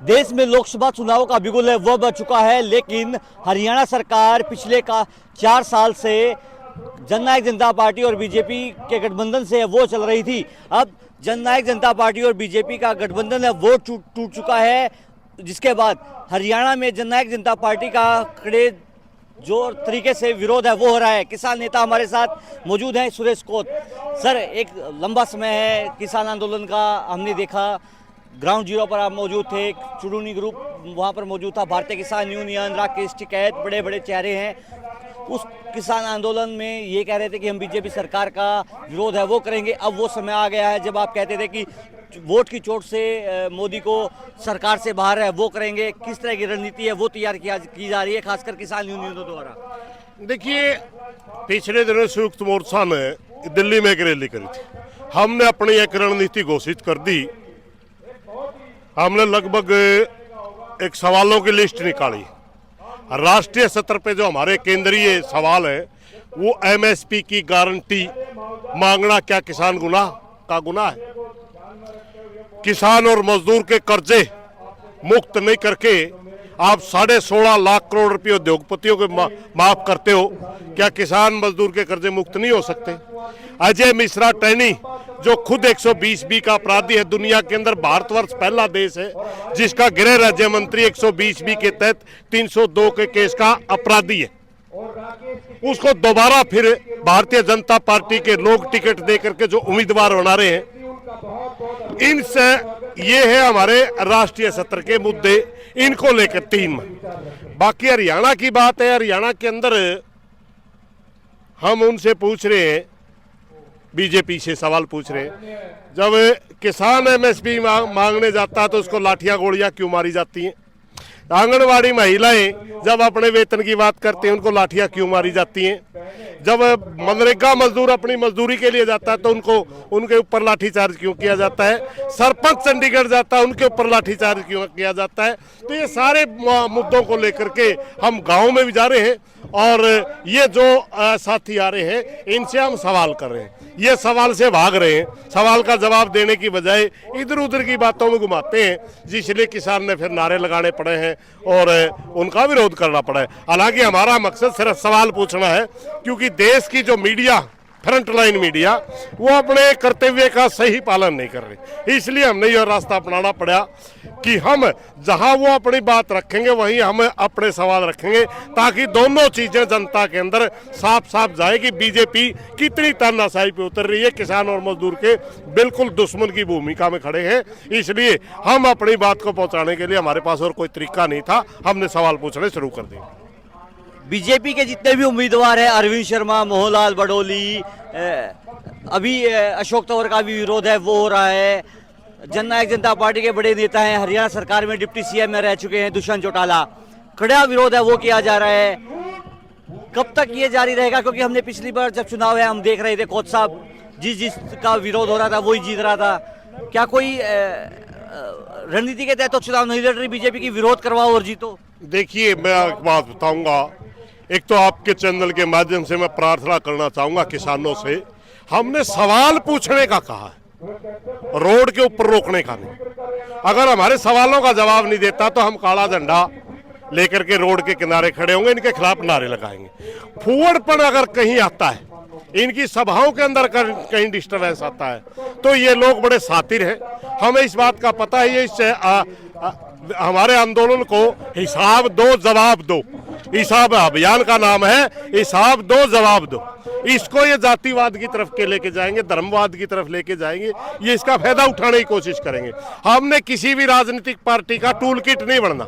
देश में लोकसभा चुनाव का बिगुल है वह बज चुका है, लेकिन हरियाणा सरकार पिछले 4 साल से जननायक जनता पार्टी और बीजेपी के गठबंधन से वो चल रही थी। अब जननायक जनता पार्टी और बीजेपी का गठबंधन है वो टूट चुका है, जिसके बाद हरियाणा में जननायक जनता पार्टी का कड़े जो तरीके से विरोध है वो हो रहा है। किसान नेता हमारे साथ मौजूद हैं, सुरेश कोत। सर, एक लंबा समय है किसान आंदोलन का, हमने देखा ग्राउंड जीरो पर आप मौजूद थे, चुड़ूनी ग्रुप वहाँ पर मौजूद था, भारतीय किसान यूनियन, राकेश टिकैत, बड़े बड़े चेहरे हैं। उस किसान आंदोलन में ये कह रहे थे कि हम बीजेपी सरकार का विरोध है वो करेंगे। अब वो समय आ गया है जब आप कहते थे कि वोट की चोट से मोदी को सरकार से बाहर है वो करेंगे। किस तरह की रणनीति है वो तैयार की जा रही है, खासकर किसान यूनियनों द्वारा? देखिए, पिछले दिनों संयुक्त मोर्चा ने दिल्ली में एक रैली करी थी। हमने अपनी एक रणनीति घोषित कर दी। हमने लगभग एक सवालों की लिस्ट निकाली। राष्ट्रीय स्तर पे जो हमारे केंद्रीय सवाल है वो एमएसपी की गारंटी मांगना क्या किसान का गुनाह है? किसान और मजदूर के कर्जे मुक्त नहीं करके आप 16.5 लाख करोड़ रुपए उद्योगपतियों के माफ करते हो, क्या किसान मजदूर के कर्जे मुक्त नहीं हो सकते? अजय मिश्रा टैनी जो खुद 120B का अपराधी है, दुनिया के अंदर भारतवर्ष पहला देश है जिसका गृह राज्य मंत्री 120B के तहत 302 के केस का अपराधी है, उसको दोबारा फिर भारतीय जनता पार्टी के लोग टिकट दे करके जो उम्मीदवार बना रहे हैं, इनसे ये है हमारे राष्ट्रीय स्तर के मुद्दे, इनको लेकर 3। बाकी हरियाणा की बात है, हरियाणा के अंदर हम उनसे पूछ रहे हैं, बीजेपी से सवाल पूछ रहे हैं, जब किसान एमएसपी मांगने जाता है तो उसको लाठियां गोलियां क्यों मारी जाती हैं? आंगनवाड़ी महिलाएं जब अपने वेतन की बात करते हैं उनको लाठियां क्यों मारी जाती हैं? जब मनरेगा मजदूर अपनी मजदूरी के लिए जाता है तो उनके ऊपर लाठीचार्ज क्यों किया जाता है? सरपंच चंडीगढ़ जाता है उनके ऊपर लाठीचार्ज क्यों किया जाता है? तो ये सारे मुद्दों को लेकर के हम गाँव में भी जा रहे हैं और ये जो साथी आ रहे हैं इनसे हम सवाल कर रहे हैं। ये सवाल से भाग रहे हैं, सवाल का जवाब देने की बजाय इधर उधर की बातों में घुमाते हैं, जिसलिए किसान ने फिर नारे लगाने पड़े हैं और उनका विरोध करना पड़ा है। हालांकि हमारा मकसद सिर्फ सवाल पूछना है, क्योंकि देश की जो मीडिया, फ्रंट लाइन मीडिया, वो अपने कर्तव्य का सही पालन नहीं कर रही। इसलिए हमने यह रास्ता अपनाना पड़ा कि हम जहां वो अपनी बात रखेंगे वहीं हम अपने सवाल रखेंगे, ताकि दोनों चीजें जनता के अंदर साफ साफ जाए कि बीजेपी कितनी तानाशाही पे उतर रही है, किसान और मजदूर के बिल्कुल दुश्मन की भूमिका में खड़े हैं। इसलिए हम अपनी बात को पहुंचाने के लिए हमारे पास और कोई तरीका नहीं था, हमने सवाल पूछने शुरू कर दिए। बीजेपी के जितने भी उम्मीदवार हैं, अरविंद शर्मा, मोहनलाल बडोली, अभी अशोक तंवर का भी विरोध है वो हो रहा है। जननायक जनता पार्टी के बड़े नेता हैं, हरियाणा सरकार में डिप्टी सीएम में रह चुके हैं दुष्यंत चौटाला, कड़ा विरोध है वो किया जा रहा है। कब तक ये जारी रहेगा? क्योंकि हमने पिछली बार जब चुनाव है हम देख रहे थे कोच साहब जिसका विरोध हो रहा था वही जीत रहा था। क्या कोई रणनीति के तहत तो चुनाव नहीं लड़ रही बीजेपी की, विरोध करवाओ और जीतो? देखिए, मैं एक बात बताऊंगा, एक तो आपके चैनल के माध्यम से मैं प्रार्थना करना चाहूंगा किसानों से, हमने सवाल पूछने का कहा है, रोड के ऊपर रोकने का नहीं। अगर हमारे सवालों का जवाब नहीं देता तो हम काला झंडा लेकर के रोड के किनारे खड़े होंगे, इनके खिलाफ नारे लगाएंगे। फूवड़पन अगर कहीं आता है, इनकी सभाओं के अंदर कहीं डिस्टर्बेंस आता है, तो ये लोग बड़े सातिर हैं, हमें इस बात का पता है। इससे हमारे आंदोलन को हिसाब दो जवाब दो, हिसाब अभियान का नाम है, हिसाब दो जवाब दो। इसको ये जातिवाद की तरफ के लेके जाएंगे, धर्मवाद की तरफ लेके जाएंगे, ये इसका फायदा उठाने की कोशिश करेंगे। हमने किसी भी राजनीतिक पार्टी का टूल किट नहीं बनना।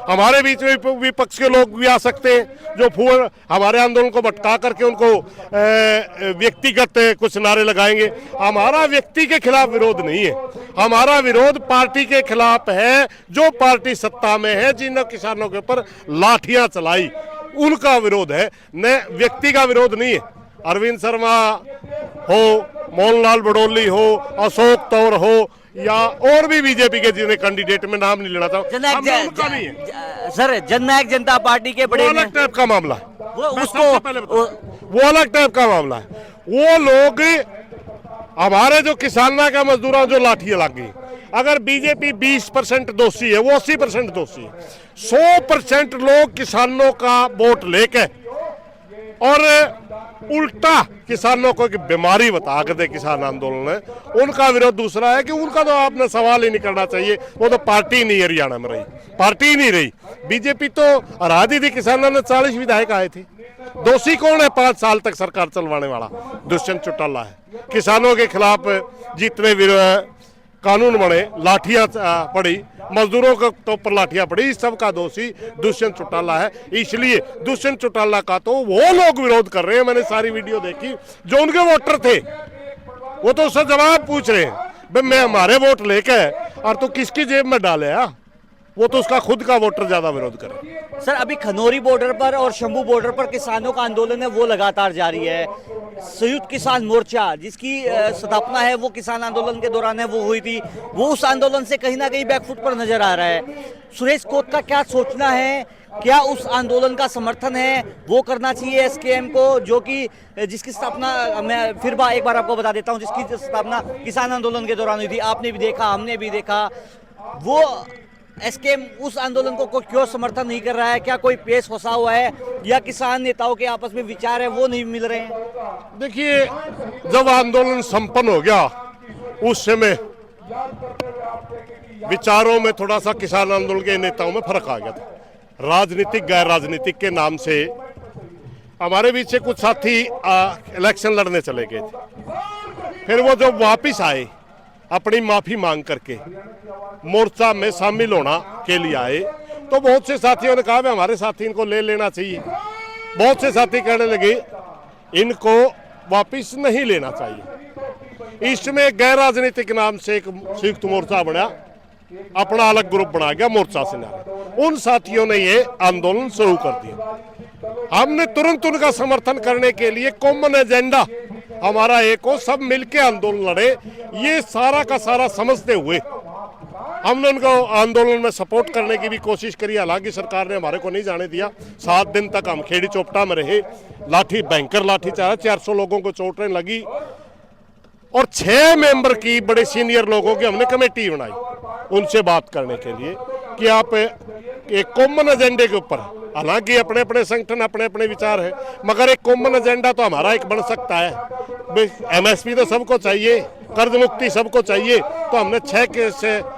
हमारे बीच में विपक्ष के लोग भी आ सकते हैं जो हमारे आंदोलन को भटका करके उनको व्यक्तिगत कुछ नारे लगाएंगे। हमारा व्यक्ति के खिलाफ विरोध नहीं है, हमारा विरोध पार्टी के खिलाफ है। जो पार्टी सत्ता में है, जिन किसानों के ऊपर लाठियां चलाई, उनका विरोध है, न व्यक्ति का विरोध नहीं है। अरविंद शर्मा हो, मोहनलाल बडोली हो, अशोक तंवर हो, या और भी बीजेपी के जिन्हें कैंडिडेट में नाम नहीं लेना था, उनका नहीं है। सर, जननायक जनता पार्टी के बड़े अलग टाइप का मामला है, वो अलग टाइप का मामला है। वो लोग हमारे जो किसाना का मजदूरों जो लाठियां लग गई, अगर बीजेपी 20% दोषी है, वो 80% दोषी है। 100% लोग किसानों का वोट लेके और उल्टा किसानों को एक बीमारी बता के दे किसान आंदोलन है, उनका विरोध दूसरा है कि उनका तो आपने सवाल ही नहीं करना चाहिए, वो तो पार्टी नहीं हरियाणा में रही, पार्टी ही नहीं रही। बीजेपी तो हरा दी थी, किसानों ने 40 विधायक आए थे। दोषी कौन है 5 साल तक सरकार चलवाने वाला? दुष्यंत चौटाला है। किसानों के खिलाफ जितने कानून बने, लाठियां पड़ी, मजदूरों के तो पर लाठियां पड़ी, इस सब का दोषी दुष्यंत चौटाला है। इसलिए दुष्यंत चौटाला का तो वो लोग विरोध कर रहे हैं, मैंने सारी वीडियो देखी, जो उनके वोटर थे वो तो उससे जवाब पूछ रहे हैं, भाई मैं हमारे वोट लेके और तो किसकी जेब में डाले? वो तो उसका खुद का वोटर ज्यादा विरोध करे। सर, अभी खनौरी बॉर्डर पर और शंभू बॉर्डर पर किसानों का आंदोलन है, वो लगातार जारी है। संयुक्त किसान मोर्चा जिसकी स्थापना है वो किसान आंदोलन के दौरान है, वो हुई थी, वो उस आंदोलन से कहीं ना कहीं बैकफुट पर नजर आ रहा है। सुरेश कोत का क्या सोचना है? क्या उस आंदोलन का समर्थन है? वो करना चाहिए एसकेएम को, जो कि जिसकी स्थापना मैं फिर एक बार आपको बता देता हूँ, जिसकी स्थापना किसान आंदोलन के दौरान हुई थी। आपने भी देखा, हमने भी देखा। वो एसकेएम उस आंदोलन को क्यों समर्थन नहीं कर रहा है? क्या कोई पेश फंसा हुआ है या किसान नेताओं के आपस में विचार है वो नहीं मिल रहे हैं? देखिए, जब आंदोलन संपन्न हो गया उस समय विचारों में थोड़ा सा किसान आंदोलन के नेताओं में फर्क आ गया था। राजनीतिक गैर राजनीतिक के नाम से हमारे बीच से कुछ साथी इलेक्शन लड़ने चले गए थे। फिर वो जब वापिस आए अपनी माफी मांग करके मोर्चा में शामिल होना के लिए आए, तो बहुत से साथियों ने कहा हमारे साथी इनको ले लेना चाहिए। बहुत से साथी कहने लगे इनको वापिस नहीं लेना चाहिए। इसमें गैर राजनीतिक नाम से एक संयुक्त मोर्चा बना, अपना अलग ग्रुप बना गया मोर्चा से नारे। उन साथियों ने ये आंदोलन शुरू कर दिया। हमने तुरंत उनका समर्थन करने के लिए कॉमन एजेंडा हमारा एक हो, सब मिलके आंदोलन लड़े, ये सारा का सारा समझते हुए हमने उनको आंदोलन में सपोर्ट करने की भी कोशिश करी। हालांकि सरकार ने हमारे को नहीं जाने दिया। 7 दिन तक हम खेड़ी चोपटा में रहे, लाठी भयंकर लाठी चारा, 400 लोगों को चोटें लगी और 6 मेंबर की बड़े सीनियर लोगों की हमने कमेटी बनाई उनसे बात करने के लिए कि आप एक कॉमन एजेंडे के ऊपर, हालांकि अपने अपने संगठन अपने अपने विचार है, मगर एक कॉमन एजेंडा तो हमारा एक बन सकता है। एमएसपी तो सबको चाहिए, कर्ज मुक्ति सबको चाहिए, तो हमने 6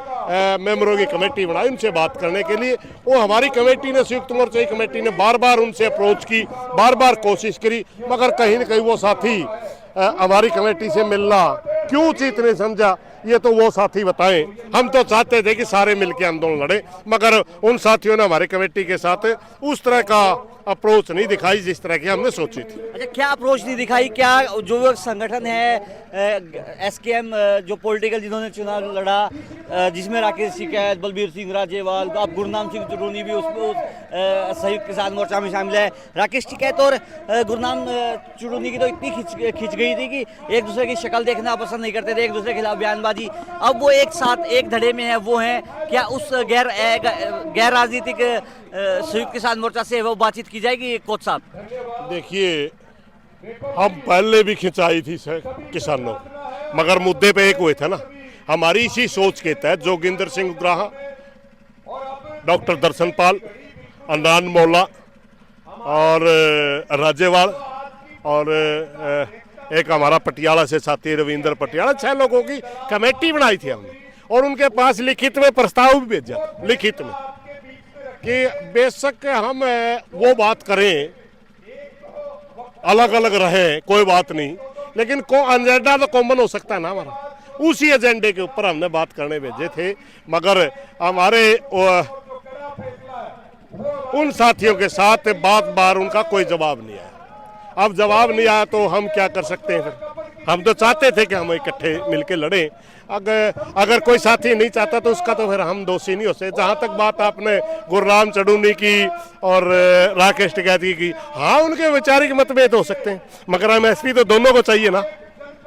मेंबरों की कमेटी बनाई उनसे बात करने के लिए। वो हमारी कमेटी ने, संयुक्त मोर्चा की कमेटी ने बार बार उनसे अप्रोच की, बार बार कोशिश करी, मगर कहीं न कहीं वो साथी हमारी कमेटी से मिलना क्यों उचित नहीं समझा, ये तो वो साथी बताएं। हम तो चाहते थे कि सारे मिलकर आंदोलन लड़े, मगर उन साथियों ने हमारे कमेटी के साथ उस तरह का अप्रोच नहीं दिखाई जिस तरह की हमने सोची थी। अच्छा, क्या अप्रोच नहीं दिखाई? क्या जो संगठन है एसकेएम, जो पॉलिटिकल जिन्होंने चुनाव लड़ा, जिसमें राकेश टिकैत, बलबीर सिंह राजेवाल, अब गुरनाम सिंह चुरूनी भी उसमें संयुक्त किसान मोर्चा में शामिल है। राकेश टिकैत और गुरनाम चुरूनी की तो इतनी खिंच गई थी कि एक दूसरे की शक्ल देखना पसंद नहीं करते थे, एक दूसरे के खिलाफ बयानबाजी। अब वो एक साथ एक धड़े में है, वो हैं। क्या उस गैर राजनीतिक संयुक्त किसान मोर्चा से वो बातचीत की जाएगी कोच साहब? देखिए, हम पहले भी खिंचाई थी किसानों, मगर मुद्दे पे एक हुए थे ना। हमारी इसी सोच के तहत जोगिंदर सिंह उग्राहा, डॉक्टर दर्शनपाल, अनरान मौला और राजेवाल और एक हमारा पटियाला से साथी रविंद्र पटियाला, 6 लोगों की कमेटी बनाई थी हमने और उनके पास लिखित में प्रस्ताव भी भेजा, लिखित में, कि बेशक हम वो बात करें, अलग अलग रहे, कोई बात नहीं, लेकिन एजेंडा तो कॉमन हो सकता है ना हमारा। उसी एजेंडे के ऊपर हमने बात करने भेजे थे, मगर हमारे उन साथियों के साथ बार उनका कोई जवाब नहीं आया। अब जवाब नहीं आया तो हम क्या कर सकते हैं? फिर हम तो चाहते थे कि हम इकट्ठे मिलके लड़ें। अगर कोई साथी नहीं चाहता तो उसका तो फिर हम दोषी नहीं हो सकते। जहाँ तक बात आपने गुरनाम चढ़ूनी की और राकेश टिकैत की, हाँ उनके वैचारिक मतभेद हो सकते हैं, मगर एमएसपी तो दोनों को चाहिए ना,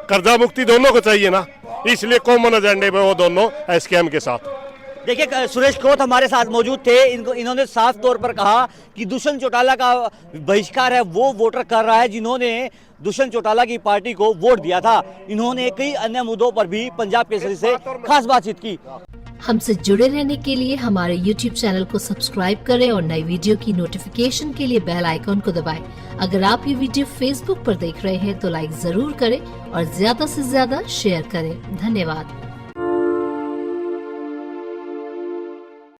कर्जा मुक्ति दोनों को चाहिए ना, इसलिए कॉमन एजेंडे पे वो दोनों एसकेएम के साथ। देखिए, सुरेश कोत हमारे साथ मौजूद थे। इन्होंने साफ तौर पर कहा कि दुष्यंत चौटाला का बहिष्कार है वो वोटर कर रहा है जिन्होंने दुष्यंत चौटाला की पार्टी को वोट दिया था। इन्होंने कई अन्य मुद्दों पर भी पंजाब केसरी से खास बातचीत की। हमसे जुड़े रहने के लिए हमारे YouTube चैनल को सब्सक्राइब करें और नई वीडियो की नोटिफिकेशन के लिए बेल आइकॉन को दबाएं। अगर आप ये वीडियो Facebook पर देख रहे हैं तो लाइक जरूर करें और ज्यादा से ज्यादा शेयर करें। धन्यवाद।